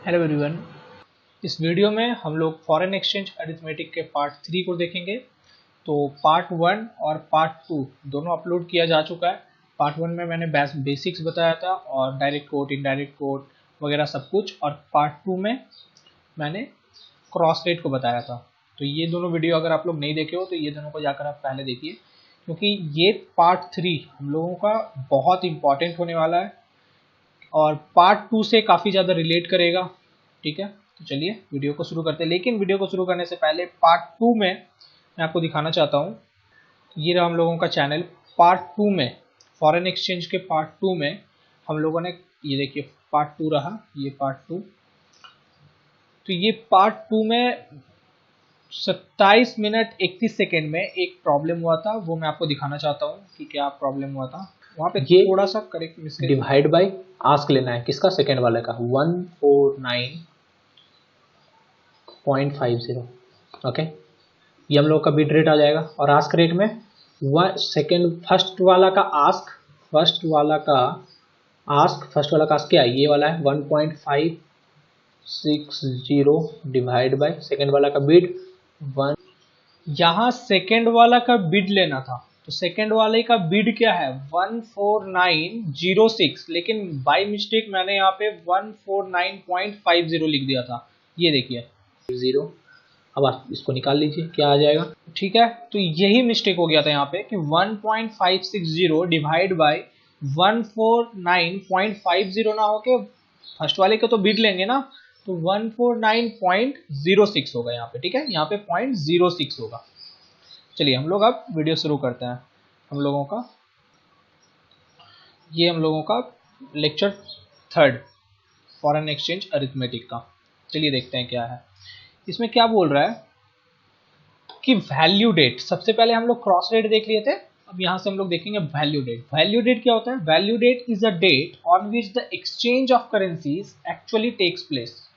Hello everyone. इस video में हम लोग फॉरेन एक्सचेंज अरिथमेटिक के पार्ट 3 को देखेंगे। तो पार्ट 1 और पार्ट 2 दोनों अपलोड किया जा चुका है। पार्ट 1 में मैंने बेसिक्स बताया था और डायरेक्ट कोट, इनडायरेक्ट कोट वगैरह सब कुछ, और पार्ट 2 में मैंने क्रॉस रेट को बताया था। तो ये दोनों वीडियो अगर आप लोग नहीं देखे हो तो ये दोनों को जाकर आप पहले देखिए, क्योंकि ये पार्ट 3 हम लोगों का बहुत इंपॉर्टेंट होने वाला है और पार्ट 2 से काफ़ी ज़्यादा रिलेट करेगा। ठीक है, तो चलिए वीडियो को शुरू करते हैं। लेकिन वीडियो को शुरू करने से पहले पार्ट 2 में मैं आपको दिखाना चाहता हूँ, ये रहा हम लोगों का चैनल। पार्ट 2 में फॉरेन एक्सचेंज के पार्ट 2 में हम लोगों ने, ये देखिए पार्ट 2 रहा, ये पार्ट 2। तो ये पार्ट 2 में 27 मिनट 31 सेकेंड में एक प्रॉब्लम हुआ था, वो मैं आपको दिखाना चाहता हूँ कि क्या प्रॉब्लम हुआ था। वहाँ पे थोड़ा सा correct mistake, divide by ask लेना है किसका, सेकेंड वाले का 149.50। ओके, ये हम लोग का बिट रेट आ जाएगा। और आस्क रेट में फर्स्ट वाला का आस्क क्या है, ये वाला है 1.560 डिवाइड बाय सेकेंड वाला का बिड 1। यहाँ सेकेंड वाला का बिड लेना था, तो सेकेंड वाले का बिड क्या है 14906, लेकिन बाय मिस्टेक मैंने यहाँ पे 149.50 लिख दिया था। ये देखिए 0। अब आप इसको निकाल लीजिए, क्या आ जाएगा। ठीक है, तो यही मिस्टेक हो गया था यहाँ पे कि 1.560 डिवाइड बाय 149.50 ना होके फर्स्ट वाले का तो बिड लेंगे ना, तो 149.06 होगा यहाँ पे। ठीक है, यहाँ पे 0.06 होगा। चलिए हम लोग अब वीडियो शुरू करते हैं। हम लोगों का लेक्चर 3 फॉरेन एक्सचेंज अरिथमेटिक का। चलिए देखते हैं क्या है इसमें। क्या बोल रहा है कि वैल्यू डेट, सबसे पहले हम लोग क्रॉस रेट देख लिए थे, अब यहाँ से हम लोग देखेंगे वैल्यू डेट। वैल्यू डेट क्या होता है? Value date is a date on which the exchange of currencies actually takes place.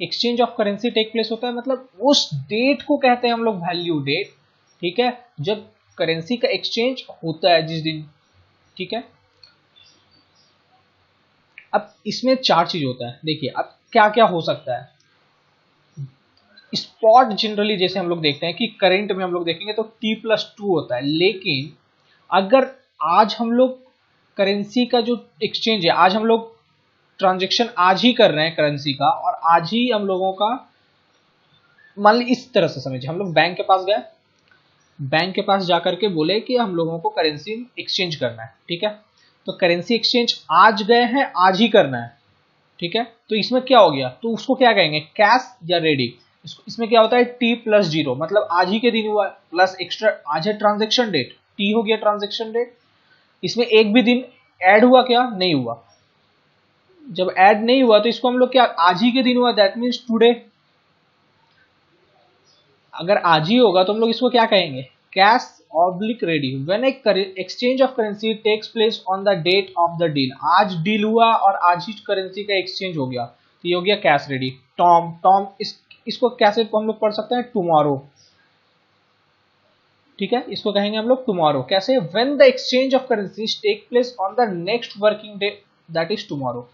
Exchange of currency take place होता है, मतलब उस डेट को कहते हैं हम लोग वैल्यू डेट। ठीक है, जब करेंसी का एक्सचेंज होता है जिस दिन। ठीक है, अब इसमें 4 चीज होता है। देखिए अब क्या क्या हो सकता है। स्पॉट जनरली जैसे हम लोग देखते हैं कि करंट में हम लोग देखेंगे तो T+2 होता है, लेकिन अगर आज हम लोग करेंसी का जो एक्सचेंज है, आज हम लोग ट्रांजेक्शन आज ही कर रहे हैं करेंसी का, और आज ही हम लोगों का, मान ली इस तरह से समझिए, हम लोग बैंक के पास गए, बैंक के पास जाकर के बोले कि हम लोगों को करेंसी एक्सचेंज करना है। ठीक है, तो करेंसी एक्सचेंज आज गए हैं, आज ही करना है। ठीक है, तो इसमें क्या हो गया, तो उसको क्या कहेंगे, कैश या रेडी। इसमें क्या होता है T+0, मतलब आज ही के दिन हुआ, प्लस एक्स्ट्रा आज है ट्रांजेक्शन डेट, T हो गया ट्रांजेक्शन डेट। इसमें एक भी दिन ऐड हुआ क्या, नहीं हुआ। जब ऐड नहीं हुआ तो इसको हम लोग क्या, आज ही के दिन हुआ, दैट मीन्स टुडे। अगर आज ही होगा तो हम लोग इसको क्या कहेंगे, cash oblique ready. When exchange of currency takes place on the date of the deal, आज डील हुआ और आज ही करेंसी का एक्सचेंज हो गया, तो ये हो गया कैश रेडी। टॉम इसको कैसे हम लोग पढ़ सकते हैं, टुमारो। ठीक है, इसको कहेंगे हम लोग टुमारो। कैसे, when the exchange of currency take place on the next working day, that is tomorrow.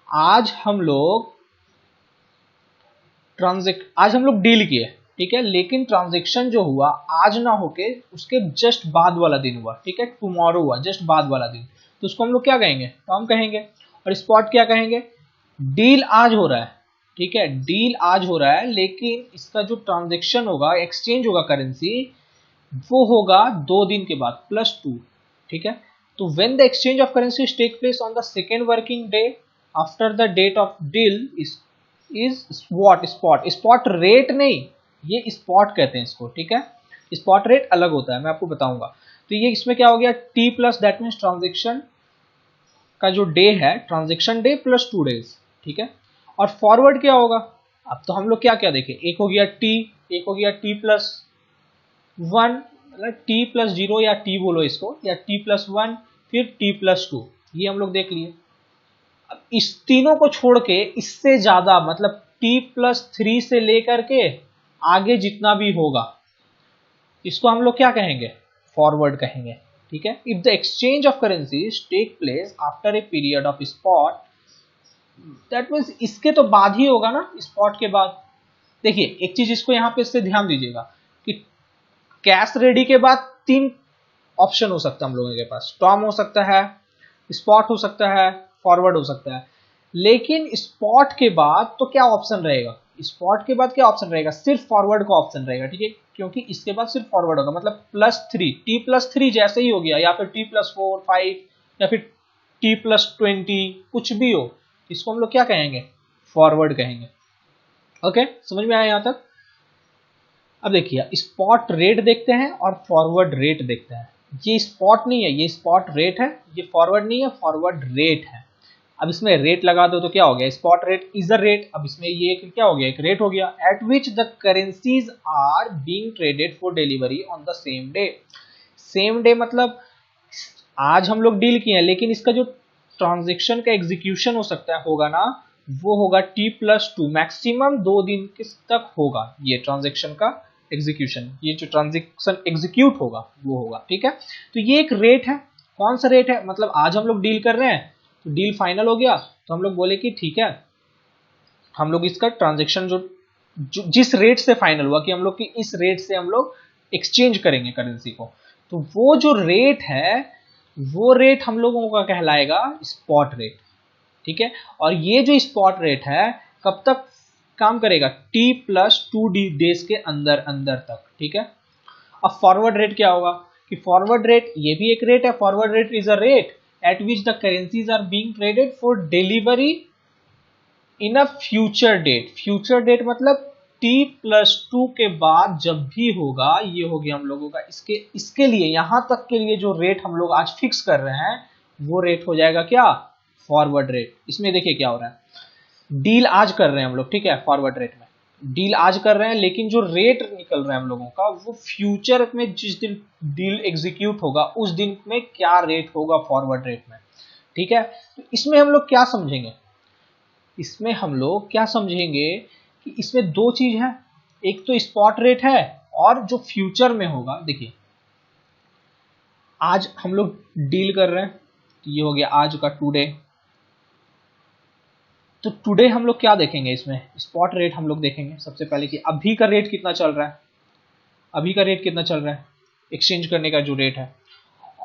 आज हम लोग डील किए, ठीक है, लेकिन ट्रांजेक्शन जो हुआ आज ना होके उसके जस्ट बाद वाला दिन हुआ। ठीक है, टुमारो हुआ, जस्ट बाद वाला दिन, तो उसको हम लोग क्या कहेंगे, टॉम कहेंगे। और स्पॉट क्या कहेंगे, डील आज हो रहा है। ठीक है, डील आज हो रहा है, लेकिन इसका जो ट्रांजेक्शन होगा, एक्सचेंज होगा करेंसी, वो होगा 2 दिन के बाद, +2। ठीक है, तो when the exchange of currency take place on the second working day after the date of deal is what, spot rate नहीं, ये स्पॉट कहते हैं इसको। ठीक है, स्पॉट रेट अलग होता है, मैं आपको बताऊंगा। तो ये इसमें क्या हो गया, T plus, that means transaction का जो डे है, ट्रांजेक्शन डे +2 डेज। ठीक है, और फॉरवर्ड क्या होगा, अब तो हम लोग क्या क्या देखें, एक हो गया T, एक हो गया T+1, मतलब T+0 या T बोलो इसको, या T+1, फिर T+2, ये हम लोग देख लिए। अब इस तीनों को छोड़ के इससे ज्यादा, मतलब T+3 से लेकर के आगे जितना भी होगा, इसको हम लोग क्या कहेंगे, फॉरवर्ड कहेंगे। ठीक है, if the exchange of currencies take place after a period of spot that means इसके तो बाद ही होगा ना, स्पॉट के बाद। देखिए एक चीज इसको यहाँ पे इससे ध्यान दीजिएगा कि कैश रेडी के बाद 3 ऑप्शन हो सकता है हम लोगों के पास, टॉम हो सकता है, स्पॉट हो सकता है, फॉरवर्ड हो सकता है। लेकिन स्पॉट के बाद तो क्या ऑप्शन रहेगा, स्पॉट के बाद क्या ऑप्शन रहेगा, सिर्फ फॉरवर्ड का ऑप्शन रहेगा, ठीक है, क्योंकि इसके बाद सिर्फ फॉरवर्ड होगा, मतलब +3, T+3 जैसे ही हो गया, या फिर T+4, 5 या फिर T+20 कुछ भी हो, इसको हम लोग क्या कहेंगे, फॉरवर्ड कहेंगे। ओके, समझ में आया यहां तक। अब देखिए स्पॉट रेट देखते हैं और फॉरवर्ड रेट देखते हैं। ये स्पॉट नहीं है, ये स्पॉट रेट है, ये फॉरवर्ड नहीं है, फॉरवर्ड रेट है। अब इसमें रेट लगा दो तो क्या हो गया, spot rate is a rate. अब इसमें ये क्या हो गया, एक रेट हो गया। At which the currencies are being traded for delivery on the same day. Same day मतलब आज हम लोग डील किए हैं, लेकिन इसका जो ट्रांजेक्शन का एग्जीक्यूशन हो सकता है होगा ना, वो होगा T+2, मैक्सिमम 2 दिन तक होगा ये ट्रांजेक्शन का एग्जीक्यूशन, ये जो ट्रांजेक्शन एग्जीक्यूट होगा वो होगा, ठीक है। तो ये एक रेट है। कौन सा रेट है, मतलब आज हम लोग डील कर रहे हैं तो डील फाइनल हो गया तो हम लोग बोले कि ठीक है, हम लोग इसका ट्रांजेक्शन जो जिस रेट से फाइनल हुआ कि हम लोग की इस रेट से हम लोग एक्सचेंज करेंगे करेंसी को, तो वो जो रेट है वो रेट हम लोगों का कहलाएगा स्पॉट रेट, ठीक है। और ये जो स्पॉट रेट है कब तक काम करेगा, T+2 डेज के अंदर अंदर तक, ठीक है। अब फॉरवर्ड रेट क्या होगा कि फॉरवर्ड रेट ये भी एक रेट है, forward rate is a rate at which the currencies are being traded for delivery in a future date. Future date मतलब T+2 के बाद जब भी होगा, ये हो गया हम लोगों का इसके लिए यहां तक के लिए जो रेट हम लोग आज फिक्स कर रहे हैं वो रेट हो जाएगा क्या, फॉरवर्ड रेट। इसमें देखिए क्या हो रहा है, डील आज कर रहे हैं हम लोग, ठीक है, फॉरवर्ड रेट में डील आज कर रहे हैं, लेकिन जो रेट निकल रहा है हम लोगों का वो फ्यूचर में जिस दिन डील एग्जीक्यूट होगा उस दिन में क्या रेट होगा फॉरवर्ड रेट में, ठीक है। तो इसमें हम लोग क्या समझेंगे, इसमें हम लोग क्या समझेंगे कि इसमें 2 चीज है, एक तो स्पॉट रेट है और जो फ्यूचर में होगा। देखिए आज हम लोग डील कर रहे हैं, ये हो गया आज का टुडे। तो टुडे हम लोग क्या देखेंगे, इसमें स्पॉट रेट हम लोग देखेंगे सबसे पहले कि अभी का रेट कितना चल रहा है, अभी का रेट कितना चल रहा है एक्सचेंज करने का जो रेट है।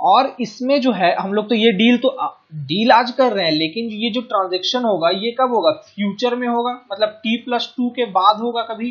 और इसमें जो है हम लोग तो ये डील आज कर रहे हैं, लेकिन ये जो ट्रांजेक्शन होगा ये कब होगा, फ्यूचर में होगा, मतलब T+2 के बाद होगा कभी,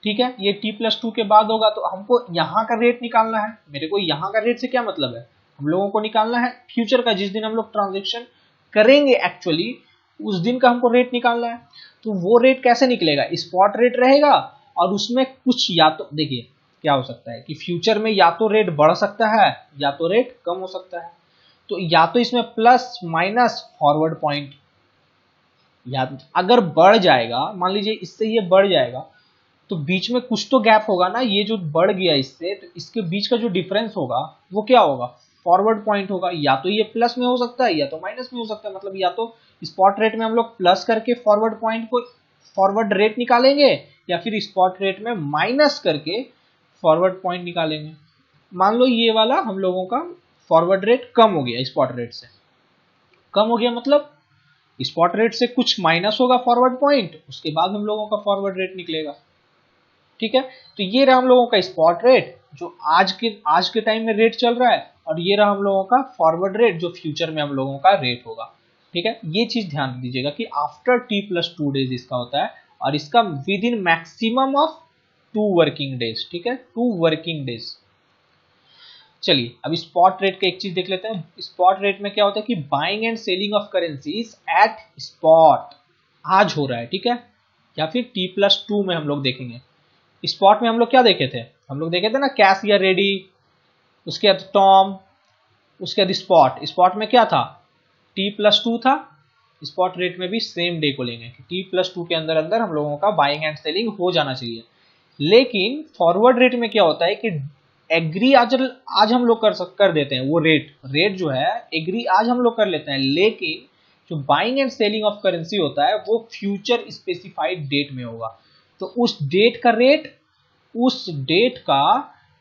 ठीक है। ये T+2 के बाद होगा तो हमको यहाँ का रेट निकालना है। मेरे को यहाँ का रेट से क्या मतलब है, हम लोगों को निकालना है फ्यूचर का, जिस दिन हम लोग ट्रांजेक्शन करेंगे एक्चुअली उस दिन का हमको रेट निकालना है। तो वो रेट कैसे निकलेगा, स्पॉट रेट रहेगा और उसमें कुछ, या तो देखिए क्या हो सकता है कि फ्यूचर में या तो रेट बढ़ सकता है या तो रेट कम हो सकता है। तो या तो इसमें प्लस माइनस फॉरवर्ड पॉइंट, या अगर बढ़ जाएगा, मान लीजिए इससे ये बढ़ जाएगा तो बीच में कुछ तो गैप होगा ना, ये जो बढ़ गया इससे, तो इसके बीच का जो डिफरेंस होगा वो क्या होगा, फॉरवर्ड पॉइंट होगा। या तो ये प्लस में हो सकता है या तो माइनस में हो सकता है, मतलब या तो स्पॉट रेट में हम लोग प्लस करके फॉरवर्ड पॉइंट को फॉरवर्ड रेट निकालेंगे, या फिर स्पॉट रेट में माइनस करके फॉरवर्ड पॉइंट निकालेंगे। मान लो ये वाला हम लोगों का फॉरवर्ड रेट कम हो गया, स्पॉट रेट से कम हो गया, मतलब स्पॉट रेट से कुछ माइनस होगा फॉरवर्ड पॉइंट, उसके बाद हम लोगों का फॉरवर्ड रेट निकलेगा, ठीक है। तो ये रहा हम लोगों का स्पॉट रेट जो आज के टाइम में रेट चल रहा है, और ये रहा हम लोगों का फॉरवर्ड रेट जो फ्यूचर में हम लोगों का रेट होगा, ठीक है। ये चीज ध्यान दीजिएगा कि आफ्टर T+2 डेज इसका होता है, और इसका with in maximum of 2 working days, ठीक है, 2 वर्किंग डेज। चलिए अब स्पॉट रेट का एक चीज देख लेते हैं। स्पॉट रेट में क्या होता है कि buying and selling of currencies at spot आज हो रहा है, ठीक है, या फिर T+2 में हम लोग देखेंगे। स्पॉट में हम लोग क्या देखे थे, हम लोग देखे थे ना कैश या रेडी, उसके बाद टॉम, उसके बाद स्पॉट। स्पॉट में क्या था, T+2 था, स्पॉट रेट में भी सेम डे को लेंगे कि T+2 के अंदर अंदर हम लोगों का बाइंग एंड सेलिंग हो जाना चाहिए। लेकिन फॉरवर्ड रेट में क्या होता है कि एग्री आज हम लोग कर देते हैं, वो रेट जो है एग्री आज हम लोग कर लेते हैं, लेकिन जो buying and selling of currency होता है वो फ्यूचर स्पेसिफाइड डेट में होगा। तो उस डेट का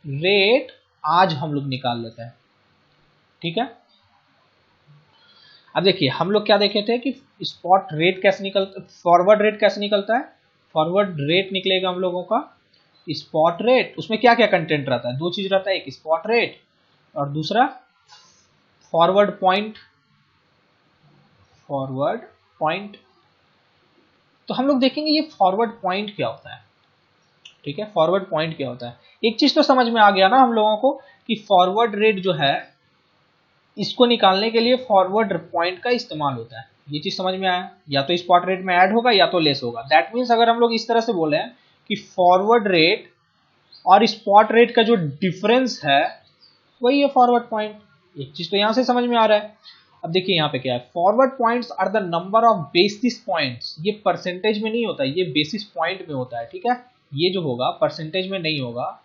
रेट आज हम लोग निकाल लेते हैं, ठीक है। अब देखिए हम लोग क्या देखे थे कि स्पॉट रेट कैसे निकलता, फॉरवर्ड रेट कैसे निकलता है। फॉरवर्ड रेट निकलेगा हम लोगों का स्पॉट रेट, उसमें क्या क्या कंटेंट रहता है, दो चीज रहता है, एक स्पॉट रेट और दूसरा फॉरवर्ड पॉइंट। फॉरवर्ड पॉइंट, तो हम लोग देखेंगे ये फॉरवर्ड पॉइंट क्या होता है। ठीक है, फॉरवर्ड पॉइंट क्या होता है। एक चीज तो समझ में आ गया ना हम लोगों को कि फॉरवर्ड रेट जो है इसको निकालने के लिए फॉरवर्ड पॉइंट का इस्तेमाल होता है। ये चीज समझ में आया, या तो स्पॉट रेट में ऐड होगा या तो लेस होगा। दैट मीन्स अगर हम लोग इस तरह से बोले कि फॉरवर्ड रेट और स्पॉट रेट का जो डिफरेंस है वही है फॉरवर्ड पॉइंट। एक चीज तो यहां से समझ में आ रहा है। अब देखिए यहाँ पे क्या है, forward points are the number of basis points. ये परसेंटेज में नहीं होता, ये बेसिस पॉइंट में होता है। ठीक है, ये जो होगा परसेंटेज में नहीं होगा।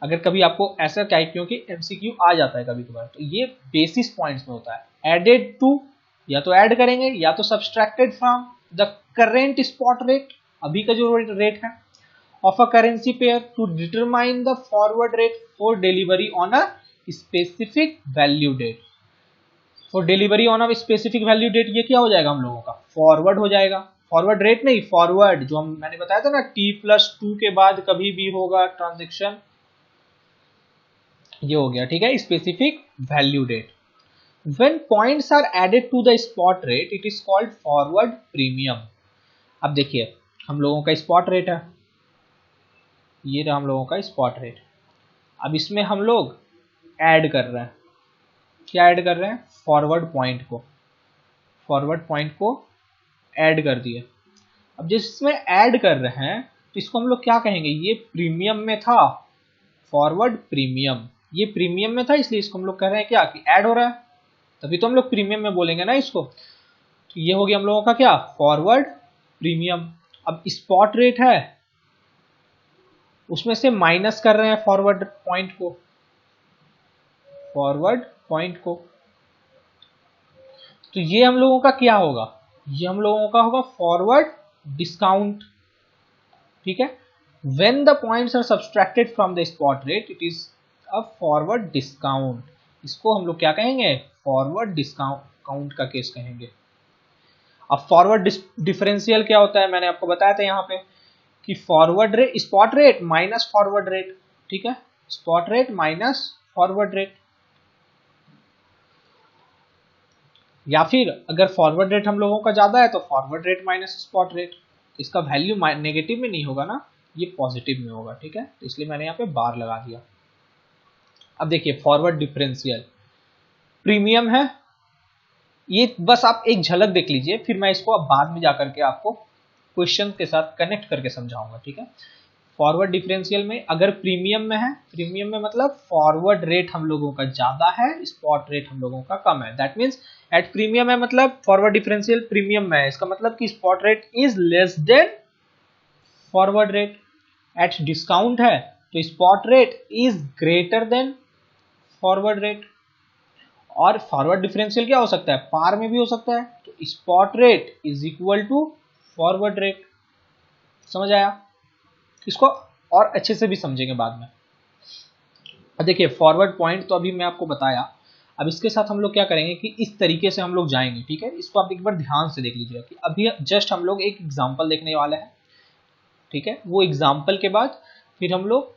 अगर कभी आपको ऐसा क्या है, क्योंकि एमसीक्यू आ जाता है कभी कभार, तो ये बेसिस पॉइंट्स में होता है। एडेड टू, या तो ऐड करेंगे या तो subtracted from the current spot rate, अभी का जो रेट है, of a currency pair to determine the forward rate for delivery on a specific value date. For delivery on a specific value date, ये क्या हो जाएगा हम लोगों का, फॉरवर्ड हो जाएगा। फॉरवर्ड रेट नहीं, फॉरवर्ड जो हम मैंने बताया था ना, T+2 के बाद कभी भी होगा ट्रांजेक्शन, ये हो गया। ठीक है, specific value date. When points are added to the spot rate it is called forward premium. अब देखिए हम लोगों का स्पॉट रेट है, ये रहा हम लोगों का स्पॉट रेट। अब इसमें हम लोग ऐड कर रहे हैं, क्या ऐड कर रहे हैं, फॉरवर्ड पॉइंट को। फॉरवर्ड पॉइंट को ऐड कर दिए। अब जिसमें ऐड कर रहे हैं तो इसको हम लोग क्या कहेंगे, ये प्रीमियम में था, फॉरवर्ड प्रीमियम। ये प्रीमियम में था इसलिए इसको हम लोग कह रहे हैं क्या कि ऐड हो रहा है, तभी तो हम लोग प्रीमियम में बोलेंगे ना इसको। तो ये हो गया हम लोगों का क्या, फॉरवर्ड प्रीमियम। अब स्पॉट रेट है, उसमें से माइनस कर रहे हैं फॉरवर्ड पॉइंट को, फॉरवर्ड पॉइंट को। तो ये हम लोगों का क्या होगा, ये हम लोगों का होगा फॉरवर्ड डिस्काउंट। ठीक है, when the points are subtracted from the spot rate it is a forward discount. इसको हम लोग क्या कहेंगे, फॉरवर्ड डिस्काउंट का केस कहेंगे। अब फॉरवर्ड डिफरेंशियल क्या होता है, मैंने आपको बताया था यहाँ पे कि forward rate, spot rate minus forward rate. ठीक है, spot rate minus forward rate. या फिर अगर फॉरवर्ड रेट हम लोगों का ज्यादा है तो forward rate minus spot rate. इसका वैल्यू नेगेटिव में नहीं होगा ना, ये पॉजिटिव में होगा। ठीक है, तो इसलिए मैंने यहाँ पे बार लगा दिया। अब देखिए फॉरवर्ड डिफरेंशियल प्रीमियम है, ये बस आप एक झलक देख लीजिए, फिर मैं इसको अब बाद में जाकर के आपको क्वेश्चन के साथ कनेक्ट करके समझाऊंगा। ठीक है, फॉरवर्ड डिफरेंशियल में अगर प्रीमियम में है, प्रीमियम में मतलब फॉरवर्ड रेट हम लोगों का ज्यादा है, स्पॉट रेट हम लोगों का कम है। दैट मीन्स एट प्रीमियम है मतलब फॉरवर्ड डिफरेंशियल प्रीमियम में है, इसका मतलब कि spot rate is less then forward rate. At discount है तो spot rate is greater then forward rate. और फॉरवर्ड डिफरेंशियल क्या हो सकता है, पार में भी हो सकता है, तो spot rate is equal to forward rate. समझ आया, इसको और अच्छे से भी समझेंगे बाद में। देखिए फॉरवर्ड पॉइंट तो अभी मैं आपको बताया। अब इसके साथ हम लोग क्या करेंगे कि इस तरीके से हम लोग जाएंगे। ठीक है, इसको आप एक बार ध्यान से देख लीजिएगा कि अभी जस्ट हम लोग एक एग्जांपल देखने वाले हैं। ठीक है, वो एग्जांपल के बाद फिर हम लोग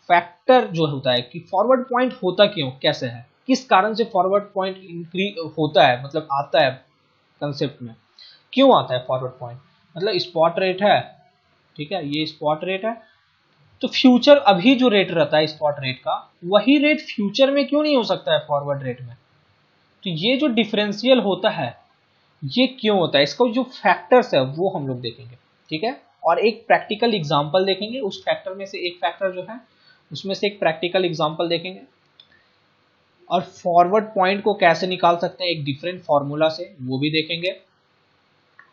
फैक्टर जो होता है कि फॉरवर्ड पॉइंट होता क्यों, कैसे है, किस कारण से फॉरवर्ड पॉइंट इंक्रीज होता है, मतलब आता है कंसेप्ट में, क्यों आता है फॉरवर्ड पॉइंट। मतलब स्पॉट रेट है, ठीक है, ये स्पॉट रेट है, तो फ्यूचर अभी जो रेट रहता है स्पॉट रेट का, वही रेट फ्यूचर में क्यों नहीं हो सकता है फॉरवर्ड रेट में। तो ये जो डिफरेंशियल होता है ये क्यों होता है, इसका जो फैक्टर्स है वो हम लोग देखेंगे। ठीक है, और एक प्रैक्टिकल एग्जांपल देखेंगे, उस फैक्टर में से एक फैक्टर जो है उसमें से एक प्रैक्टिकल एग्जांपल देखेंगे। और फॉरवर्ड पॉइंट को कैसे निकाल सकते हैं एक डिफरेंट फॉर्मूला से, वो भी देखेंगे।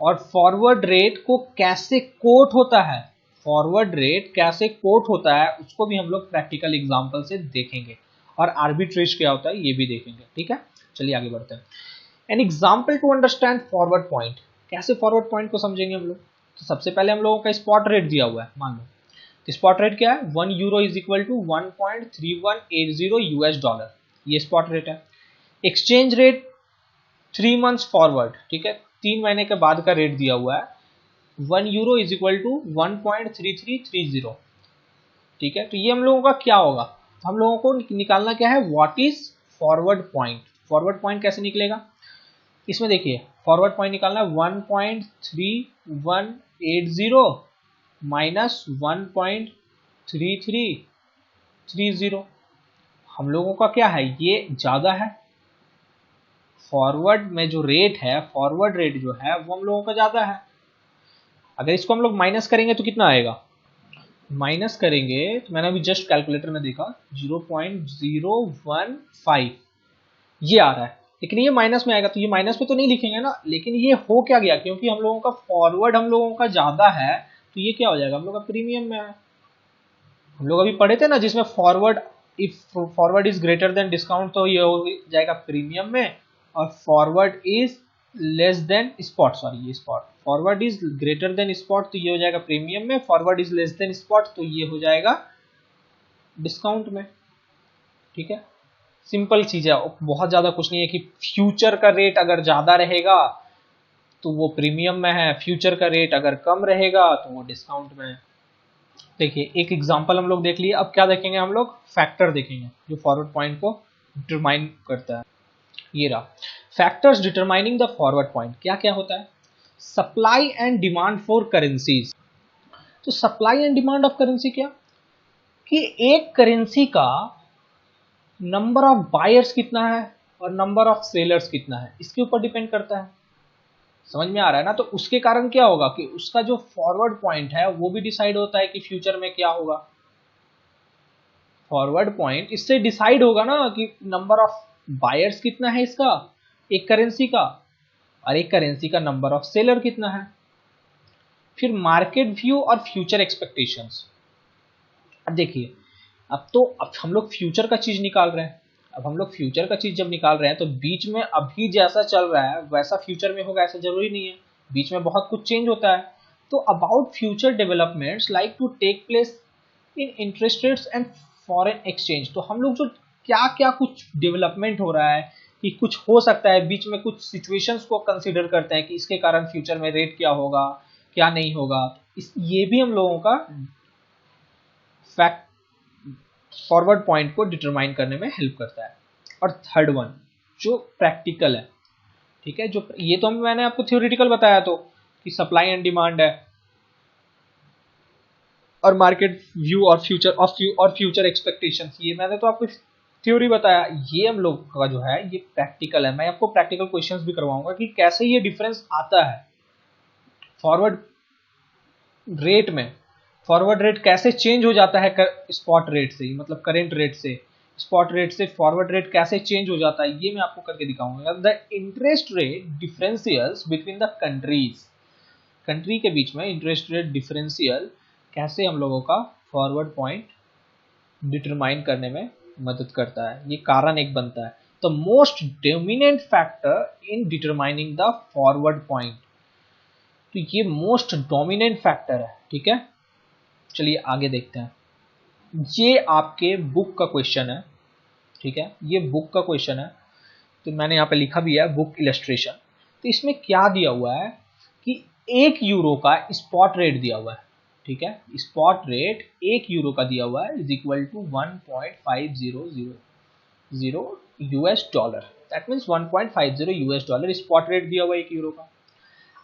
और फॉरवर्ड रेट को कैसे कोट होता है, फॉरवर्ड रेट कैसे कोट होता है उसको भी हम लोग प्रैक्टिकल एग्जांपल से देखेंगे। और आर्बिट्रेज क्या होता है ये भी देखेंगे। ठीक है, चलिए आगे बढ़ते हैं। An example to understand forward point, कैसे फॉरवर्ड पॉइंट को समझेंगे हम लोग। तो सबसे पहले हम लोगों का स्पॉट रेट दिया हुआ है, मान लो स्पॉट रेट क्या है, 1 euro is equal to 1.3180 US dollar, ये स्पॉट रेट है। एक्सचेंज रेट 3 मंथ्स फॉरवर्ड, ठीक है, 3 महीने के बाद का रेट दिया हुआ है, 1 यूरो इज इक्वल टू 1.3330, ठीक है। तो ये हम लोगों का क्या होगा, हम लोगों को निकालना क्या है, what is forward point. Forward point कैसे निकलेगा, इसमें देखिए फॉरवर्ड पॉइंट निकालना है 1.3180 माइनस 1.3330। हम लोगों का क्या है, ये ज़्यादा है, फॉरवर्ड में जो रेट है, फॉरवर्ड रेट जो है वो हम लोगों का ज़्यादा है। अगर इसको हम लोग माइनस करेंगे तो कितना आएगा, माइनस करेंगे तो मैंने अभी जस्ट कैलकुलेटर में देखा 0.015 ये आ रहा है, लेकिन ये माइनस में आएगा, तो ये माइनस पे तो नहीं लिखेंगे ना, लेकिन ये हो क्या गया, क्योंकि हम लोगों का फॉरवर्ड हम लोगों का ज़्यादा है, तो ये क्या हो जाएगा, हम लोग का प्रीमियम में है। हम लोग अभी पढ़े थे ना जिसमें forward, if forward is greater than discount तो ये हो जाएगा प्रीमियम में, और forward is less than spot, sorry ये spot, forward is greater than spot तो ये हो जाएगा प्रीमियम में, forward is less than spot तो ये हो जाएगा डिस्काउंट में, ठीक है। सिंपल चीज है, बहुत ज्यादा कुछ नहीं है कि फ्यूचर का रेट अगर ज्यादा रहेगा तो वो प्रीमियम में है, फ्यूचर का रेट अगर कम रहेगा तो वो डिस्काउंट में है। देखिए एक एग्जांपल हम लोग देख लिए, अब क्या देखेंगे हम लोग, फैक्टर देखेंगे जो फॉरवर्ड पॉइंट को डिटरमाइन करता है। ये रहा factors determining the forward point, क्या क्या होता है, supply and demand for currencies. तो supply and demand of currency क्या, कि एक करेंसी का नंबर ऑफ बायर्स कितना है और नंबर ऑफ सेलर्स कितना है, इसके ऊपर डिपेंड करता है। समझ में आ रहा है ना, तो उसके कारण क्या होगा कि उसका जो फॉरवर्ड पॉइंट है वो भी डिसाइड होता है कि फ्यूचर में क्या होगा। फॉरवर्ड पॉइंट इससे डिसाइड होगा ना कि नंबर ऑफ बायर्स कितना है इसका, एक करेंसी का, और एक करेंसी का नंबर ऑफ सेलर कितना है। फिर मार्केट व्यू और फ्यूचर एक्सपेक्टेशंस। अब देखिए अब हम लोग फ्यूचर का चीज निकाल रहे हैं, अब हम लोग फ्यूचर का चीज जब निकाल रहे हैं तो बीच में अभी जैसा चल रहा है वैसा फ्यूचर में होगा ऐसा जरूरी नहीं है, बीच में बहुत कुछ चेंज होता है। तो about future developments like to take place in interest rates and foreign exchange. तो हम लोग जो क्या क्या कुछ डेवलपमेंट हो रहा है कि कुछ हो सकता है, बीच में कुछ सिचुएशंस को कंसीडर करते हैं कि इसके कारण फ्यूचर में रेट क्या होगा क्या नहीं होगा, ये भी हम लोगों का फैक्ट फॉरवर्ड पॉइंट को डिटरमाइन करने में हेल्प करता है। और थर्ड वन जो प्रैक्टिकल है, ठीक है, जो ये तो मैंने आपको थ्योरेटिकल बताया तो कि सप्लाई एंड डिमांड है और मार्केट व्यू और फ्यूचर एक्सपेक्टेशंस, ये मैंने तो आपको थ्योरी बताया। ये हम लोग का जो है ये प्रैक्टिकल है, मैं आपको प्रैक्टिकल क्वेश्चंस भी करवाऊंगा कि कैसे ये डिफरेंस आता है फॉरवर्ड रेट में, फॉरवर्ड रेट कैसे चेंज हो जाता है स्पॉट रेट से, मतलब करेंट रेट से स्पॉट रेट से फॉरवर्ड रेट कैसे चेंज हो जाता है, ये मैं आपको करके दिखाऊंगा। The interest rate differentials between the countries, country के बीच में इंटरेस्ट रेट डिफरेंशियल कैसे हम लोगों का फॉरवर्ड पॉइंट डिटरमाइन करने में मदद करता है, ये कारण एक बनता है। The most dominant factor in determining the forward point, तो ये मोस्ट डोमिनेंट फैक्टर है, ठीक है। चलिए आगे देखते हैं, ये आपके बुक का क्वेश्चन है, ठीक है, ये बुक का क्वेश्चन है, तो मैंने यहाँ पे लिखा भी है बुक इलस्ट्रेशन। तो इसमें क्या दिया हुआ है कि 1 यूरो का स्पॉट रेट दिया हुआ है, ठीक है, स्पॉट रेट 1 यूरो का दिया हुआ है is equal to 1.5000 US dollar, that means 1.50 US dollar spot rate दिया हुआ है 1 यूरो का।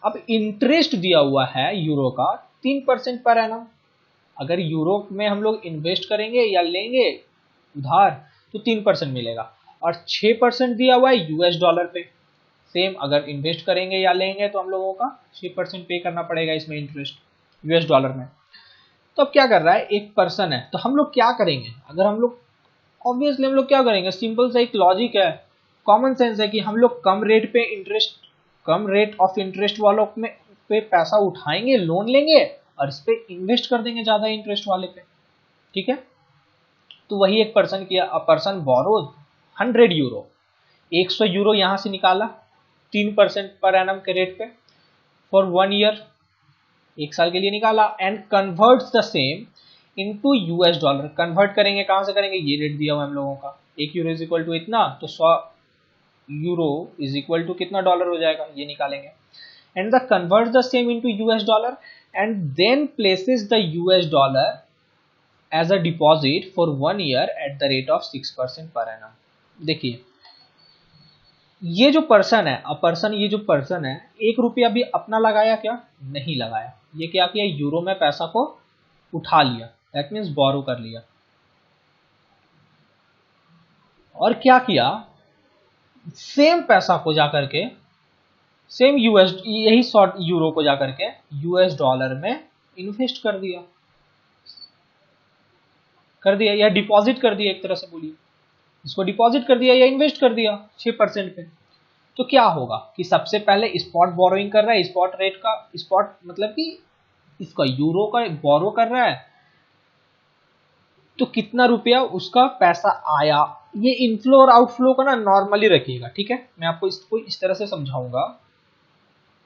अब इंटरेस्ट दिया हुआ है यूरो का 3% पर एनम, अगर यूरो में हम लोग इन्वेस्ट करेंगे या लेंगे उधार तो 3% मिलेगा, और 6% दिया हुआ है यूएस डॉलर पे, सेम अगर इन्वेस्ट करेंगे या लेंगे तो हम लोगों का 6% पे करना पड़ेगा इसमें इंटरेस्ट यूएस डॉलर में। तो अब क्या कर रहा है, एक पर्सन है, तो हम लोग क्या करेंगे, अगर हम लोग ऑब्वियसली हम लोग क्या करेंगे, सिंपल सा एक लॉजिक है, कॉमन सेंस है कि हम लोग कम रेट पे interest, come rate of interest वालों में पे पैसा उठाएंगे, लोन लेंगे और इस पे इन्वेस्ट कर देंगे ज्यादा इंटरेस्ट वाले पे, ठीक है। तो वही एक पर्सन किया, a person borrows 100 euro, 100 euro यहां से निकाला 3% पर एनम के रेट पे फॉर 1 ईयर, 1 साल के लिए निकाला, and converts the same into US dollar. Convert करेंगे, कहां से करेंगे, ये रेट दिया हुआ है हम लोगों का, 1 यूरो इज इक्वल टू इतना, तो 100 यूरो इज इक्वल टू कितना डॉलर हो जाएगा, ये निकालेंगे। And the convert the same into US dollar and then places the US dollar as a deposit for 1 year at the rate of 6% per annum. देखिए ये जो पर्सन है, ये जो पर्सन है 1 रुपया भी अपना लगाया क्या, नहीं लगाया। ये क्या किया, यूरो में पैसा को उठा लिया, दैट मीन्स बोरो कर लिया। और क्या किया, सेम पैसा को जाकर के, सेम यूएस, यही 100 यूरो को जाकर के यूएस डॉलर में इन्वेस्ट कर दिया, या डिपॉजिट कर दिया, एक तरह से बोलिए इसको, डिपॉजिट कर दिया या इन्वेस्ट कर दिया 6% पे। तो क्या होगा कि सबसे पहले स्पॉट बोरोइंग कर रहा है, स्पॉट रेट का, स्पॉट मतलब कि इसका यूरो का बोरो कर रहा है, तो कितना रुपया उसका पैसा आया। ये इनफ्लो और आउटफ्लो का ना नॉर्मली रखिएगा, ठीक है। मैं आपको इसको इस तरह से समझाऊंगा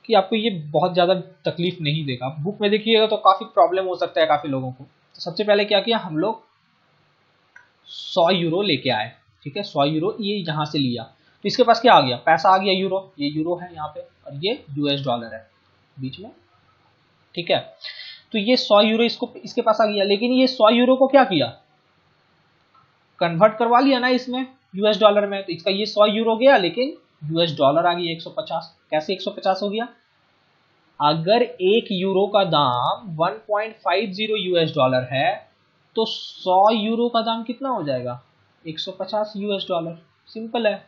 कि आपको ये बहुत ज्यादा तकलीफ नहीं देगा। बुक में देखिएगा तो काफी प्रॉब्लम हो सकता है काफी लोगों को। तो सबसे पहले क्या किया, हम लोग 100 यूरो लेके आए, ठीक है। 100 यूरो ये यहां से लिया, तो इसके पास क्या आ गया, पैसा आ गया यूरो, ये यूरो है यहाँ पे और ये यूएस डॉलर है बीच में, ठीक है। तो ये 100 यूरो इसके पास आ गया, लेकिन ये 100 यूरो को क्या किया, कन्वर्ट करवा लिया ना इसमें यूएस डॉलर में। तो इसका ये 100 यूरो गया, लेकिन यूएस डॉलर आ गई 150। कैसे 150 हो गया, अगर 1 यूरो का दाम 1.50 यूएस डॉलर है तो 100 यूरो का दाम कितना हो जाएगा, 150 यूएस डॉलर। सिंपल है,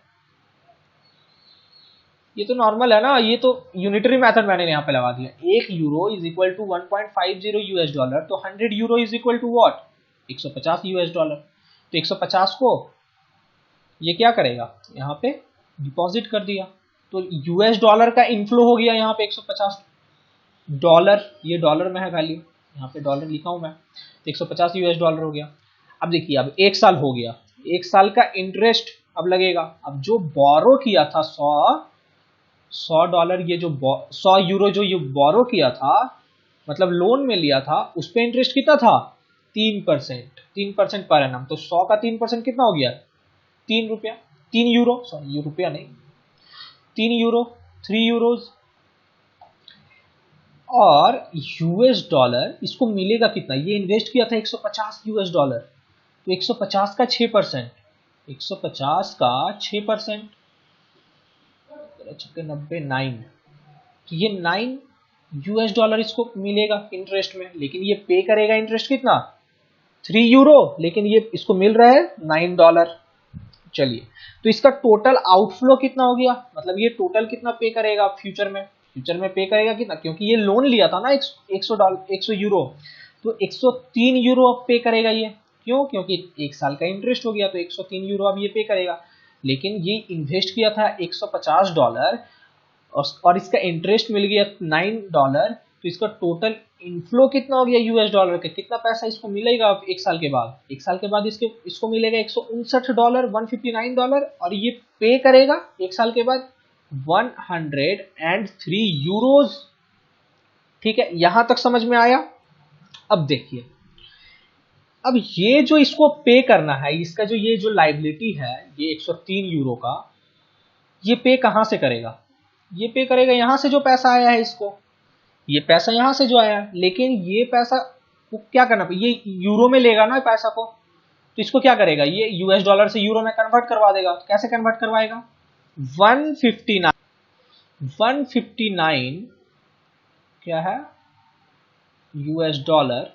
ये तो नॉर्मल है ना, ये तो यूनिटरी मेथड मैंने यहाँ पे लगा दिया। 1 euro is equal to 1.50 US dollar, तो 100 euro is equal to what, 150 US dollar. तो 150 को ये क्या करेगा, यहाँ पे डिपॉजिट कर दिया, तो यूएस डॉलर का इनफ्लो हो गया यहाँ पे 150 डॉलर, ये डॉलर में है वैल्यू, यहाँ पे डॉलर लिखा हूं मैं, 150 यूएस डॉलर हो गया। अब देखिए अब 1 साल हो गया, 1 साल का इंटरेस्ट अब लगेगा। अब जो बोरो किया था 100 डॉलर, ये जो 100 यूरो जो ये बोरो किया था, मतलब लोन में लिया था, उस पर इंटरेस्ट कितना था, 3% पर एनम। तो 100 का 3% कितना हो गया, 3 रुपया, 3 यूरो, सॉरी ये रुपया नहीं, 3 यूरो, 3 यूरोज। और यूएस डॉलर इसको मिलेगा कितना, ये इन्वेस्ट किया था 150 यूएस डॉलर, तो 150 का 6%, 150 का 6%, 90, 9, तो ये 9 यूएस डॉलर इसको मिलेगा इंटरेस्ट में। लेकिन ये पे करेगा इंटरेस्ट कितना, 3 यूरो, लेकिन ये इसको मिल रहा है 9 डॉलर। चलिए, तो इसका टोटल आउटफ्लो कितना हो गया, मतलब ये टोटल कितना पे करेगा फ्यूचर में, पे करेगा कितना, क्योंकि ये लोन लिया था ना 100 यूरो, तो 103 यूरो अब पे करेगा ये। क्यों, क्योंकि 1 साल का इंटरेस्ट हो गया, तो 103 यूरो अब ये पे करेगा। लेकिन ये इन्वेस्ट किया था 150 डॉलर और इसका इंटरेस्ट मिल गया 9 डॉलर, तो इसका टोटल इनफ्लो कितना हो गया यूएस डॉलर का, कितना पैसा इसको मिलेगा अब 1 साल के बाद। 1 साल के बाद इसको मिलेगा 159 डॉलर, 159 डॉलर, और ये पे करेगा 1 साल के बाद 103 यूरोज। ठीक है, यहां तक समझ में आया। अब देखिए, अब ये जो इसको पे करना है, इसका जो ये जो लाइबिलिटी है, ये 103 यूरो का, ये पे कहां से करेगा, ये पे करेगा यहां से जो पैसा आया है इसको, ये पैसा यहां से जो आया है। लेकिन ये पैसा को क्या करना, ये यूरो में लेगा ना पैसा को, तो इसको क्या करेगा, ये यूएस डॉलर से यूरो में कन्वर्ट करवा देगा। तो कैसे कन्वर्ट करवाएगा, 159 क्या है US dollar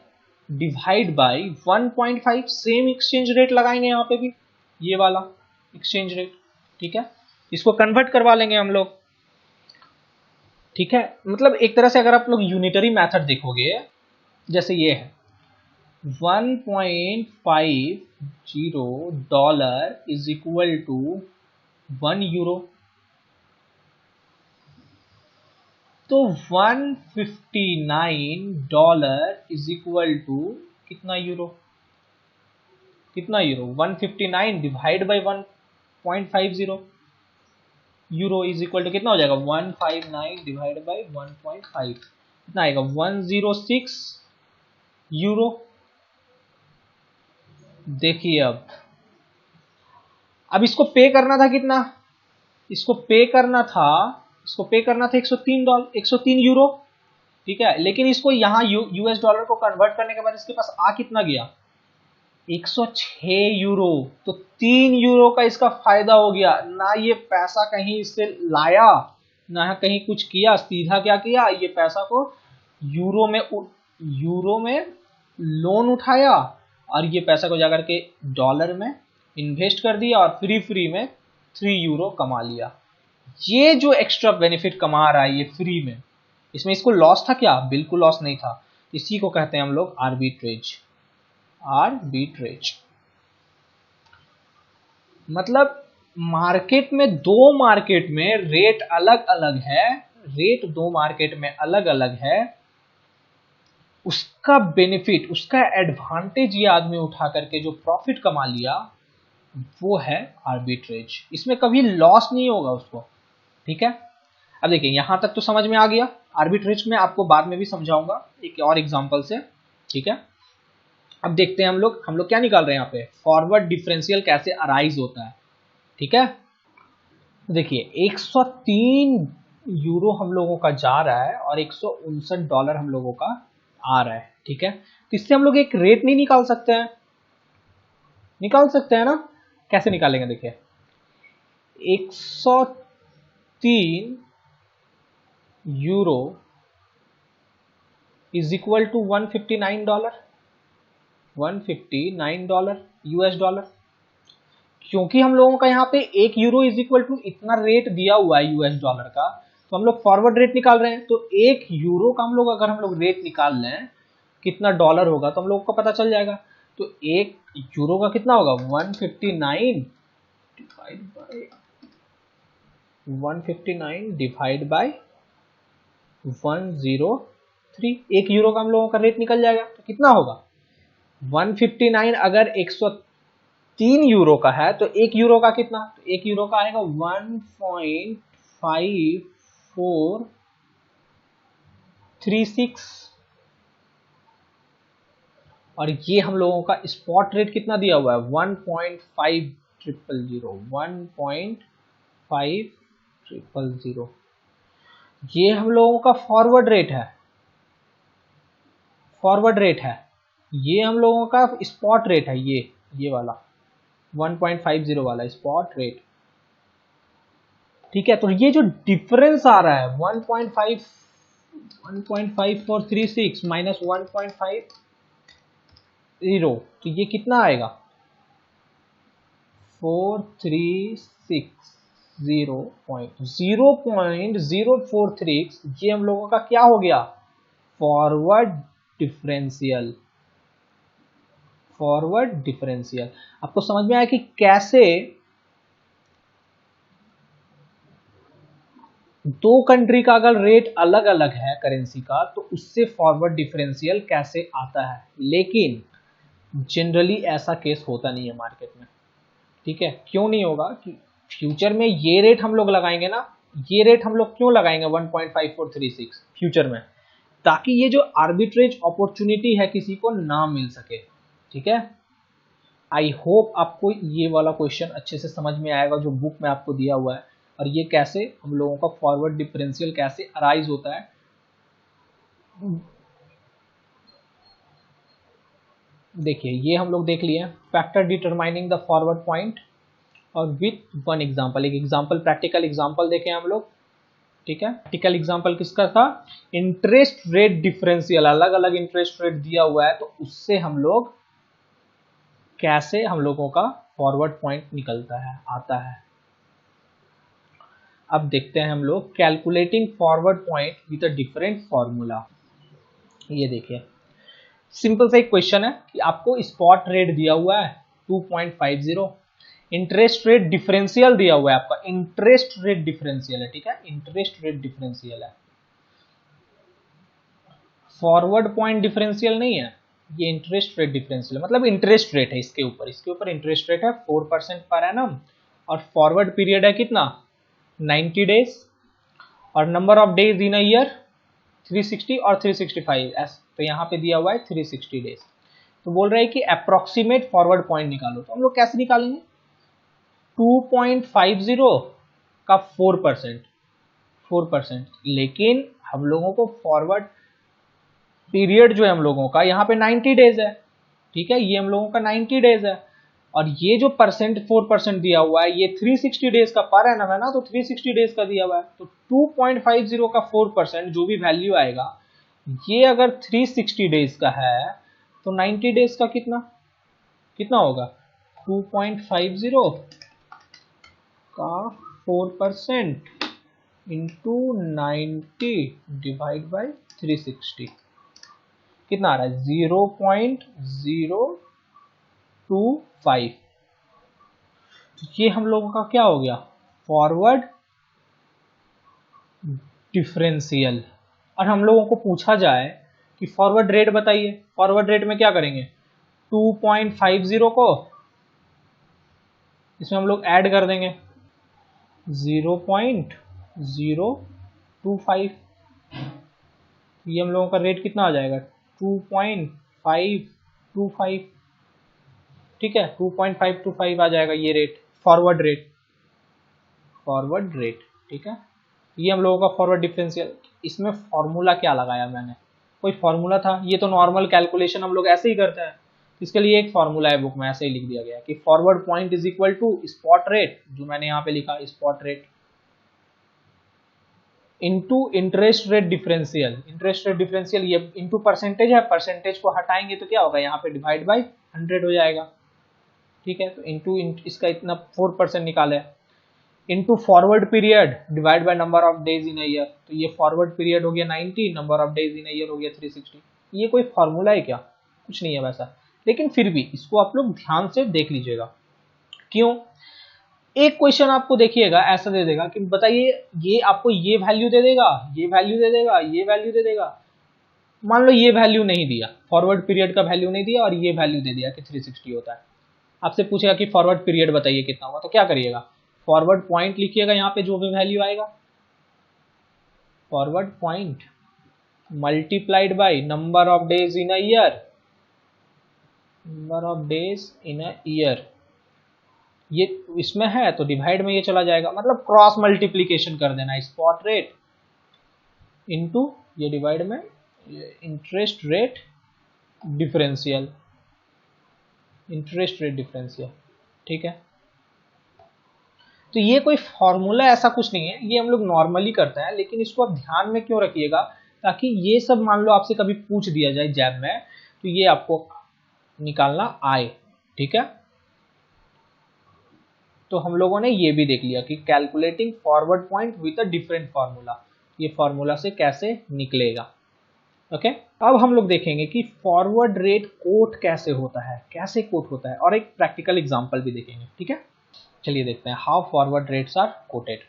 divide by 1.5, same exchange rate लगाएंगे यहाँ पे भी, ये वाला एक्सचेंज रेट, ठीक है। इसको कन्वर्ट करवा लेंगे हम लोग, ठीक है। मतलब एक तरह से अगर आप लोग यूनिटरी मेथड देखोगे, जैसे ये है 1.50 dollar is equal to 1 euro, तो 159 डॉलर इज इक्वल टू कितना euro, 159 divide by 1.50 euro is equal to कितना हो जाएगा, 159 डिवाइड बाई 1.5 कितना आएगा, 106 यूरो। देखिए अब इसको पे करना था कितना, इसको पे करना था 103 यूरो, ठीक है। लेकिन इसको यहाँ यूएस डॉलर को कन्वर्ट करने के बाद इसके पास आ कितना गया, 106 यूरो। तो 3 यूरो का इसका फायदा हो गया। ना ये पैसा कहीं इससे लाया, ना कहीं कुछ किया, सीधा क्या किया, ये पैसा को यूरो में लोन उठाया और ये पैसा को जाकर के डॉलर में इन्वेस्ट कर दिया और फ्री में 3 यूरो कमा लिया। ये जो एक्स्ट्रा बेनिफिट कमा रहा है ये फ्री में, इसमें इसको लॉस था क्या, बिल्कुल लॉस नहीं था। इसी को कहते हैं हम लोग आर्बिट्रेज। मतलब मार्केट में, दो मार्केट में रेट अलग अलग है, रेट दो मार्केट में अलग अलग है, उसका बेनिफिट, उसका एडवांटेज ये आदमी उठा करके जो प्रॉफिट कमा लिया वो है आर्बिट्रेज। इसमें कभी लॉस नहीं होगा उसको, ठीक है। अब देखिए यहां तक तो समझ में आ गया। आर्बिट्रेज में आपको बाद में भी समझाऊंगा एक और एग्जांपल से, ठीक है। अब देखते हैं हम लोग क्या निकाल रहे हैं यहाँ पे, फॉरवर्ड डिफरेंशियल कैसे अराइज होता है, ठीक है। देखिए 103 यूरो हम लोगों का जा रहा है और 159 डॉलर हम लोगों का आ रहा है, ठीक है। तो इससे हम लोग एक रेट नहीं निकाल सकते हैं, निकाल सकते हैं ना, कैसे निकालेंगे, देखिए 103 euro is equal to 159 dollar US dollar. क्योंकि हम लोगों का यहाँ पे 1 यूरो इज इक्वल टू इतना रेट दिया हुआ है यूएस डॉलर का, तो हम लोग फॉरवर्ड रेट निकाल रहे हैं। तो 1 यूरो का हम लोग अगर हम लोग रेट निकाल लें कितना डॉलर होगा तो हम लोग को पता चल जाएगा। तो 1 यूरो का कितना होगा, 159 डिवाइड बाय 103। 1 यूरो का हम लोगों का रेट निकल जाएगा तो कितना होगा, 159 अगर 103 यूरो का है तो 1 यूरो का कितना, तो 1 यूरो का आएगा 1.5436। और ये हम लोगों का स्पॉट रेट कितना दिया हुआ है, 1.5000। ये हम लोगों का फॉरवर्ड रेट है, ये हम लोगों का स्पॉट रेट है, ये वाला 1.50 वाला स्पॉट रेट, ठीक है। तो ये जो डिफरेंस आ रहा है 1.5436 माइनस 1.50, तो ये कितना आएगा, 0.043। ये हम लोगों का क्या हो गया, फॉरवर्ड डिफरेंशियल। आपको समझ में आया कि कैसे दो कंट्री का अगर रेट अलग अलग है करेंसी का तो उससे फॉरवर्ड डिफरेंशियल कैसे आता है। लेकिन जनरली ऐसा केस होता नहीं है मार्केट में, ठीक है। क्यों नहीं होगा कि फ्यूचर में ये रेट हम लोग लगाएंगे ना, ये रेट हम लोग क्यों लगाएंगे 1.5436 फ्यूचर में, ताकि ये जो आर्बिट्रेज अपॉर्चुनिटी है किसी को ना मिल सके, ठीक है। आई होप आपको ये वाला क्वेश्चन अच्छे से समझ में आएगा जो बुक में आपको दिया हुआ है, और ये कैसे हम लोगों का फॉरवर्ड डिफरेंशियल कैसे अराइज होता है। देखिए ये हम लोग देख लिए factor determining the forward point, और विथ वन एग्जांपल, एक एग्जांपल प्रैक्टिकल एग्जांपल देखें हम लोग, ठीक है। प्रैक्टिकल एग्जांपल किसका था, इंटरेस्ट रेट डिफरेंशियल, अलग अलग इंटरेस्ट रेट दिया हुआ है तो उससे हम लोग कैसे हम लोगों का फॉरवर्ड पॉइंट निकलता है, आता है। अब देखते हैं हम लोग calculating forward point with a different formula. ये देखिए सिंपल सा एक क्वेश्चन है कि आपको स्पॉट रेट दिया हुआ है 2.50, इंटरेस्ट रेट डिफरेंशियल दिया हुआ है, आपका इंटरेस्ट रेट डिफरेंशियल है, ठीक है, इंटरेस्ट रेट डिफरेंशियल है, फॉरवर्ड पॉइंट डिफरेंशियल नहीं है, ये इंटरेस्ट रेट डिफरेंशियल है। मतलब इंटरेस्ट रेट है इसके ऊपर इंटरेस्ट रेट है 4% पर एनम, और फॉरवर्ड पीरियड है कितना 90 डेज, और number of days in a year 360 और 365, तो यहाँ पे दिया हुआ है 360 डेज। तो बोल रहे हैं कि अप्रोक्सीमेट फॉरवर्ड पॉइंट निकालो, तो हम लोग कैसे निकालेंगे, 2.50 का 4%, लेकिन हम लोगों को फॉरवर्ड पीरियड जो है हम लोगों का यहाँ पे 90 डेज है, ठीक है, ये हम लोगों का 90 डेज है, और ये जो 4% दिया हुआ है ये 360 डेज का पर एनम है ना, तो 360 डेज का दिया हुआ है, तो 2.50 का 4% जो भी वैल्यू आएगा, ये अगर 360 डेज का है तो 90 डेज का कितना होगा, 2.50 का 4% इंटू 90 डिवाइड बाई 360 कितना आ रहा है, 0.025। तो ये हम लोगों का क्या हो गया, फॉरवर्ड डिफरेंशियल। और हम लोगों को पूछा जाए कि फॉरवर्ड रेट बताइए, फॉरवर्ड रेट में क्या करेंगे, 2.50 को इसमें हम लोग ऐड कर देंगे 0.025, ये हम लोगों का रेट कितना आ जाएगा, 2.525, ठीक है, 2.525 आ जाएगा ये रेट, फॉरवर्ड रेट, ठीक है। ये हम लोगों का फॉरवर्ड डिफरेंशियल। इसमें फॉर्मूला क्या लगाया मैंने, कोई फॉर्मूला था, ये तो नॉर्मल कैलकुलेशन हम लोग ऐसे ही करते हैं, इसके लिए एक फॉर्मूला है बुक में, ऐसे ही लिख दिया गया है कि forward point is equal to spot rate, जो मैंने यहाँ पे लिखा spot rate, into interest rate differential. Interest rate differential ये इनटू परसेंटेज है, परसेंटेज को हटाएंगे तो क्या होगा, यहाँ पे डिवाइड बाई 100 हो जाएगा, ठीक है, तो इनटू इसका इतना 4% निकाले, into forward period divide by number of days in a year, तो ये फॉरवर्ड पीरियड हो गया 90, number of days in a year हो गया 360। ये कोई फॉर्मूला है क्या, कुछ नहीं है वैसा, लेकिन फिर भी इसको आप लोग ध्यान से देख लीजिएगा। क्यों, एक क्वेश्चन आपको देखिएगा ऐसा दे देगा कि बताइए ये आपको ये वैल्यू दे देगा, ये वैल्यू दे देगा, ये वैल्यू दे देगा, मान लो ये वैल्यू नहीं दिया, फॉरवर्ड पीरियड का वैल्यू नहीं दिया और ये वैल्यू दे दिया कि 360 होता है, आपसे पूछेगा कि फॉरवर्ड पीरियड बताइए कितना होगा, तो क्या करिएगा, फॉरवर्ड पॉइंट लिखिएगा यहाँ पे जो भी वैल्यू आएगा, forward point multiplied by number of days in a year, number of days in a year, ये इसमें है तो डिवाइड में ये चला जाएगा, मतलब क्रॉस मल्टीप्लीकेशन कर देना, स्पॉट रेट इनटू ये डिवाइड में interest rate differential, interest rate differential, ठीक है। तो ये कोई फॉर्मूला ऐसा कुछ नहीं है, ये हम लोग नॉर्मली करते हैं, लेकिन इसको आप ध्यान में क्यों रखिएगा, ताकि ये सब मान लो आपसे कभी पूछ दिया जाए जैब में, तो ये आपको निकालना आए, ठीक है। तो हम लोगों ने ये भी देख लिया कि calculating forward point with a different formula, ये फॉर्मूला से कैसे निकलेगा, ओके। अब हम लोग देखेंगे कि फॉरवर्ड रेट कोट कैसे होता है, कैसे कोट होता है, और एक प्रैक्टिकल एग्जांपल भी देखेंगे, ठीक है। चलिए देखते हैं how forward rates are quoted.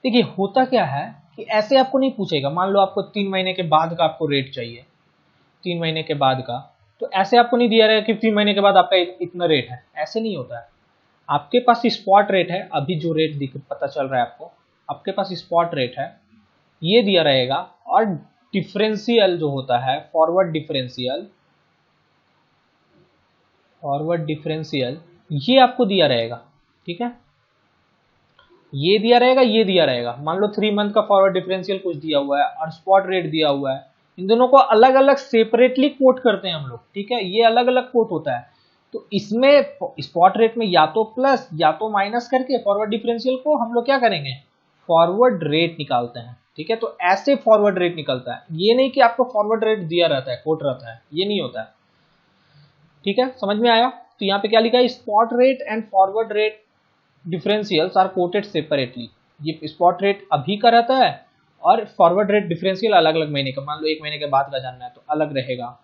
देखिए होता क्या है कि ऐसे आपको नहीं पूछेगा, मान लो आपको 3 महीने के बाद का आपको रेट चाहिए, 3 महीने के बाद का, तो ऐसे आपको नहीं दिया रहेगा कि 3 महीने के बाद आपका इतना रेट है, ऐसे नहीं होता है। आपके पास स्पॉट रेट है, अभी जो रेट पता चल रहा है आपको, आपके पास स्पॉट रेट है, ये दिया रहेगा, और डिफरेंशियल जो होता है फॉरवर्ड डिफरेंशियल ये आपको दिया रहेगा, ठीक है, ये दिया रहेगा, ये दिया रहेगा, मान लो 3 मंथ का फॉरवर्ड डिफरेंशियल कुछ दिया हुआ है और स्पॉट रेट दिया हुआ है, इन दोनों को अलग अलग सेपरेटली कोट करते हैं हम लोग, ठीक है, ये अलग अलग कोट होता है। तो इसमें स्पॉट रेट में या तो प्लस या तो माइनस करके फॉरवर्ड डिफरेंशियल को हम लोग क्या करेंगे, फॉरवर्ड रेट निकालते हैं, ठीक है। तो ऐसे फॉरवर्ड रेट निकलता है, ये नहीं कि आपको फॉरवर्ड रेट दिया रहता है, कोट रहता है, ये नहीं होता है, ठीक है, समझ में आया। तो यहाँ पे क्या लिखा है, spot rate and forward rate differentials are quoted separately, ये स्पॉट रेट अभी का रहता है और फॉरवर्ड रेट डिफरेंशियल अलग अलग महीने का, मान लो 1 महीने के बाद का जानना है तो अलग रहेगा,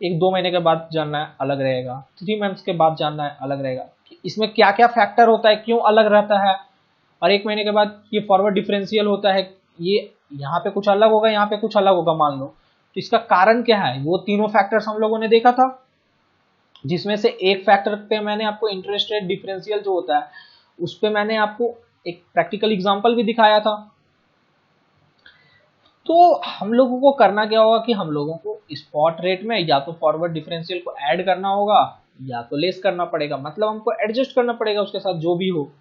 1-2 महीने के बाद जानना है अलग रहेगा, 3 मंथ्स के बाद जानना है अलग रहेगा, इसमें क्या क्या फैक्टर होता है, क्यों अलग रहता है, और 1 महीने के बाद ये फॉरवर्ड डिफरेंशियल होता है, ये यहाँ पे कुछ अलग होगा, यहाँ पे कुछ अलग होगा मान लो, तो इसका कारण क्या है, वो तीनों फैक्टर्स हम लोगों ने देखा था, जिसमें से एक फैक्टर पे मैंने आपको इंटरेस्ट रेट डिफरेंशियल जो होता है उस पे मैंने आपको एक प्रैक्टिकल एग्जांपल भी दिखाया था। तो हम लोगों को करना क्या होगा कि हम लोगों को स्पॉट रेट में या तो फॉरवर्ड डिफरेंशियल को ऐड करना होगा या तो लेस करना पड़ेगा, मतलब हमको एडजस्ट करना पड़ेगा उसके साथ जो भी हो,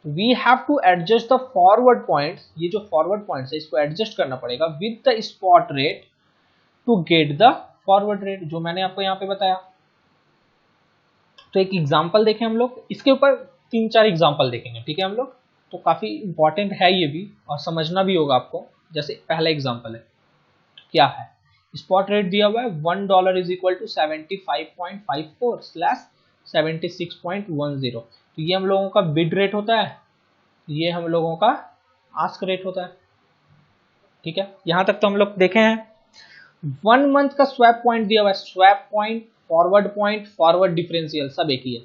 we have to adjust the forward points, ये जो फॉरवर्ड पॉइंट्स है इसको एडजस्ट करना पड़ेगा with the spot rate to get the forward rate, जो मैंने आपको यहाँ पे बताया। तो एक एग्जांपल देखें हम लोग, इसके ऊपर 3-4 एग्जांपल देखेंगे, ठीक है हम लोग। तो काफी इंपॉर्टेंट है ये भी और समझना भी होगा आपको। जैसे पहला एग्जांपल है, क्या है, स्पॉट रेट दिया हुआ है $1 इज इक्वल टू 75.54 स्लैश 76.10। तो ये हम लोगों का बिड रेट होता है, ये हम लोगों का आस्क रेट होता है, ठीक है। यहां तक तो हम लोग देखे हैं। 1 मंथ का स्वैप पॉइंट दिया हुआ है, स्वैप पॉइंट, फॉरवर्ड डिफरेंशियल सब एक ही है,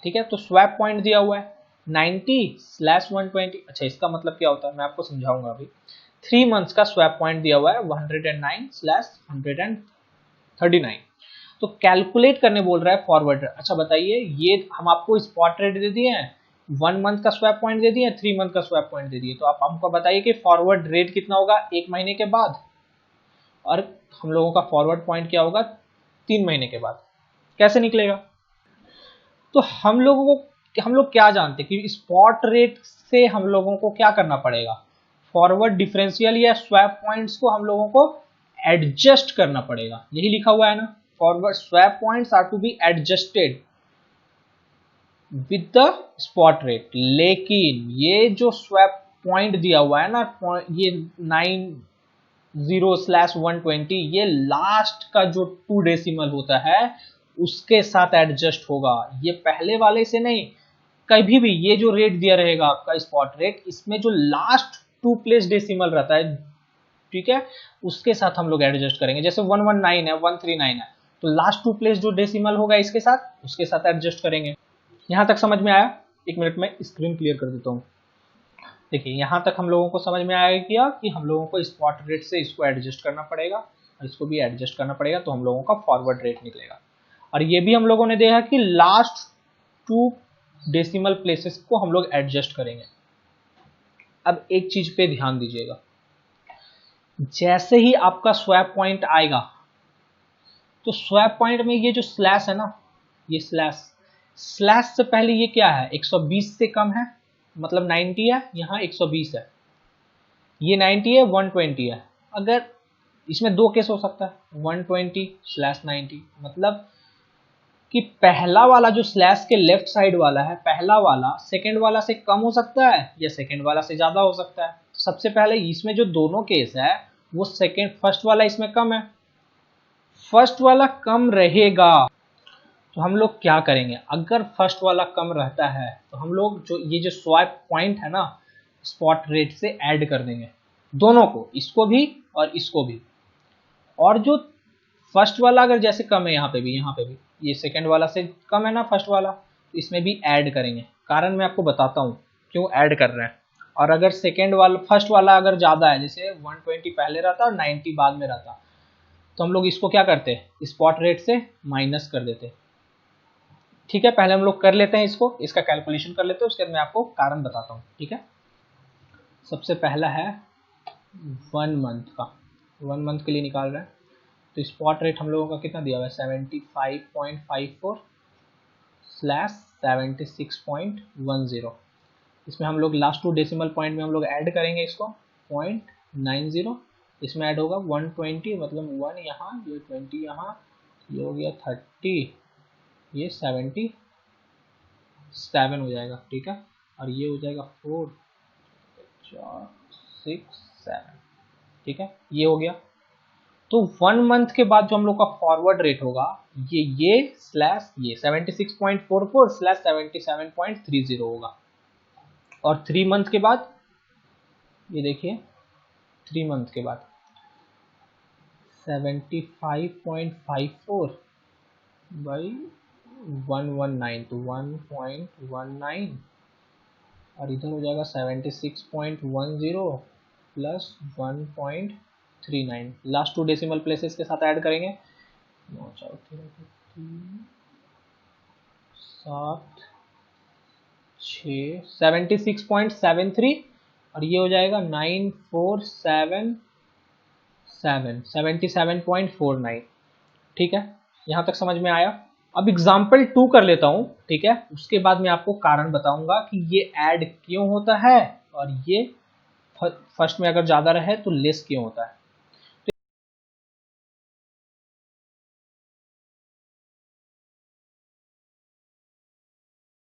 ठीक है। तो स्वैप पॉइंट दिया हुआ है 90/120। अच्छा, इसका मतलब क्या होता है मैं आपको समझाऊंगा अभी। 3 मंथ्स का स्वैप पॉइंट दिया हुआ है 109/139। तो कैलकुलेट करने बोल रहा है फॉरवर्ड। अच्छा बताइए, ये हम आपको स्पॉट रेट दे दिए हैं, 1 मंथ का स्वैप पॉइंट दे दिए, 3 मंथ का स्वैप पॉइंट दे दिए, तो आप हमको बताइए कि फॉरवर्ड रेट कितना होगा 1 महीने के बाद, और हम लोगों का फॉरवर्ड पॉइंट क्या होगा 3 महीने के बाद। कैसे निकलेगा? तो हम लोग क्या जानते हैं कि स्पॉट रेट से हम लोगों को क्या करना पड़ेगा, फॉरवर्ड डिफरेंशियल या स्वैप पॉइंट्स को हम लोगों को एडजस्ट करना पड़ेगा। यही लिखा हुआ है ना, forward swap points are to be adjusted with the spot rate. लेकिन ये जो स्वैप पॉइंट दिया हुआ है ना, ये 90/120, ये लास्ट का जो 2 डेसिमल होता है उसके साथ एडजस्ट होगा, ये पहले वाले से नहीं। कभी भी ये जो रेट दिया रहेगा आपका स्पॉट रेट, इसमें जो लास्ट 2 प्लेस डेसिमल रहता है, ठीक है, उसके साथ हम लोग एडजस्ट करेंगे। जैसे 119 है, 139 है, तो लास्ट 2 प्लेस जो डेसिमल होगा इसके साथ, उसके साथ एडजस्ट करेंगे। यहां तक समझ में आया? 1 मिनट में स्क्रीन क्लियर कर देता हूँ। देखिए यहां तक हम लोगों को समझ में आया क्या कि हम लोगों को स्पॉट रेट से इसको एडजस्ट करना पड़ेगा और इसको भी एडजस्ट करना पड़ेगा, तो हम लोगों का फॉरवर्ड रेट निकलेगा। और ये भी हम लोगों ने देखा कि लास्ट 2 डेसिमल प्लेसेस को हम लोग एडजस्ट करेंगे। अब एक चीज पे ध्यान दीजिएगा, जैसे ही आपका स्वैप पॉइंट आएगा, तो स्वैप पॉइंट में ये जो स्लैश है ना, ये स्लैश से पहले ये क्या है, 120 से कम है, मतलब 90 है, यहाँ 120 है, ये 90 है, 120 है। अगर इसमें 2 केस हो सकता है, 120/90, मतलब कि पहला वाला जो स्लैश के लेफ्ट साइड वाला है, पहला वाला सेकंड वाला से कम हो सकता है या सेकंड वाला से ज्यादा हो सकता है। सबसे पहले इसमें जो दोनों केस है वो फर्स्ट वाला इसमें कम है, फर्स्ट वाला कम रहेगा। तो हम लोग क्या करेंगे, अगर फर्स्ट वाला कम रहता है तो हम लोग जो ये जो स्वैप पॉइंट है ना, स्पॉट रेट से ऐड कर देंगे दोनों को, इसको भी और इसको भी। और जो फर्स्ट वाला अगर जैसे कम है, यहाँ पे भी ये सेकंड वाला से कम है ना फर्स्ट वाला, तो इसमें भी ऐड करेंगे। कारण मैं आपको बताता हूँ क्यों ऐड कर रहे हैं। और अगर फर्स्ट वाला अगर ज्यादा है, जैसे 120 पहले रहता और 90 बाद में रहता, तो हम लोग इसको क्या करते हैं, स्पॉट रेट से माइनस कर देते। ठीक है, पहले हम लोग कर लेते हैं इसका कैलकुलेशन कर लेते हैं, उसके बाद मैं आपको कारण बताता हूँ, ठीक है। सबसे पहला है 1 मंथ का, 1 मंथ के लिए निकाल रहे हैं। तो स्पॉट रेट हम लोगों का कितना दिया हुआ है, 75.54 स्लैश 76.10। इसमें हम लोग लास्ट 2 डेसिमल पॉइंट में हम लोग ऐड करेंगे इसको 0.90, इसमें ऐड होगा 120, मतलब 1 यहाँ, ये 20 यहाँ, ये हो गया 30, ये 77 हो जाएगा, ठीक है। और ये हो जाएगा 4, 4, 6, 7, ठीक है, ये हो गया। तो 1 मंथ के बाद जो हम लोग का फॉरवर्ड रेट होगा, ये स्लैश ये 76.44 स्लैश 77.30 होगा। और 3 मंथ के बाद, ये देखिए 3 मंथ के बाद 75.54 बाई 119, तो 1.19, और इधर हो जाएगा 76.10 प्लस 1.39, लास्ट 2 डेसिमल प्लेसेस के साथ ऐड करेंगे, 9, 4, 3, 7, 6, 76.73, और ये हो जाएगा 9477, 77.49, ठीक है। यहां तक समझ में आया? अब एग्जाम्पल 2 कर लेता हूँ, ठीक है। उसके बाद मैं आपको कारण बताऊंगा कि ये ऐड क्यों होता है और ये फर्स्ट में अगर ज़्यादा रहे तो लेस क्यों होता है।